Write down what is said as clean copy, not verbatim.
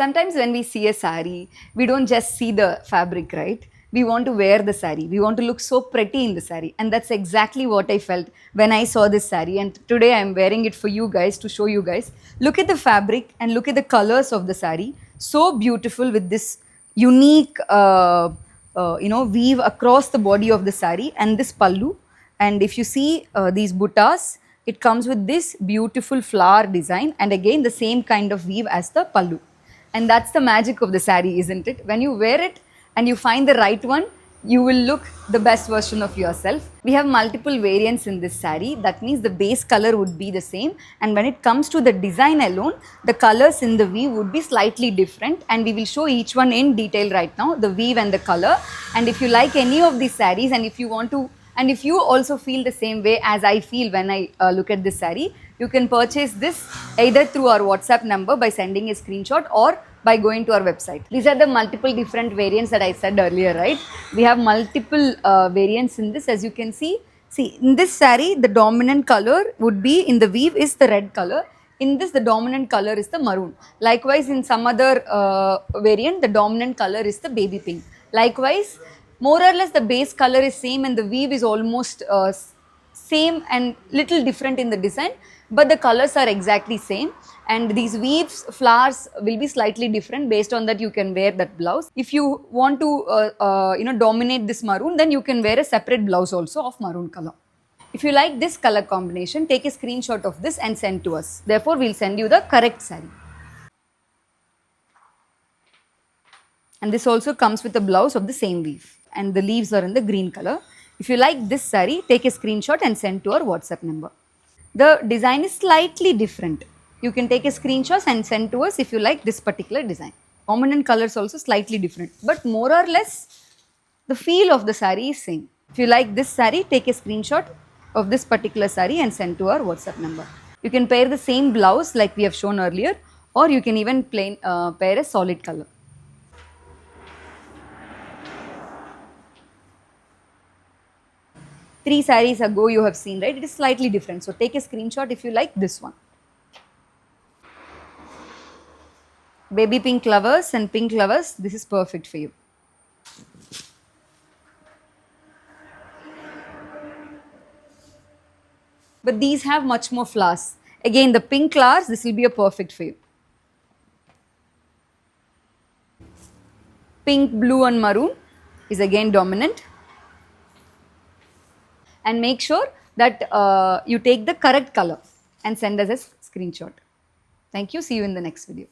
Sometimes when we see a sari, we don't just see the fabric, right? We want to wear the sari. We want to look so pretty in the sari. And that's exactly what I felt when I saw this sari. And today I'm wearing it for you guys to show you guys. Look at the fabric and look at the colors of the sari. So beautiful with this unique, weave across the body of the sari and this pallu. And if you see these buttas, it comes with this beautiful flower design and again the same kind of weave as the pallu. And that's the magic of the sari, isn't it? When you wear it and you find the right one, you will look the best version of yourself. We have multiple variants in this sari. That means the base color would be the same. And when it comes to the design alone, the colors in the weave would be slightly different. And we will show each one in detail right now, the weave and the color. And if you like any of these saris and if you want to, and if you also feel the same way as I feel when I look at this sari, you can purchase this either through our WhatsApp number by sending a screenshot or by going to our website. These are the multiple different variants that I said earlier, right? We have multiple variants in this, as you can see. See, in this sari, the dominant color would be in the weave is the red color. In this, the dominant color is the maroon. Likewise, in some other variant, the dominant color is the baby pink. Likewise, more or less the base color is same and the weave is almost same and little different in the design, but the colors are exactly same. And these weaves, flowers will be slightly different. Based on that, you can wear that blouse. If you want to dominate this maroon, then you can wear a separate blouse also of maroon color. If you like this color combination, take a screenshot of this and send to us. Therefore, we'll send you the correct sari. And this also comes with a blouse of the same weave. And the leaves are in the green color. If you like this sari, take a screenshot and send to our WhatsApp number. The design is slightly different. You can take a screenshot and send to us if you like this particular design. Dominant colors also slightly different, but more or less the feel of the sari is same. If you like this sari, take a screenshot of this particular sari and send to our WhatsApp number. You can pair the same blouse like we have shown earlier, or you can even pair a solid color. Three saris ago you have seen, right? It is slightly different. So take a screenshot if you like this one. Baby pink lovers and pink lovers, this is perfect for you. But these have much more flowers. Again, the pink flowers, this will be a perfect for you. Pink, blue and maroon is again dominant. And make sure that you take the correct color and send us a screenshot. Thank you. See you in the next video.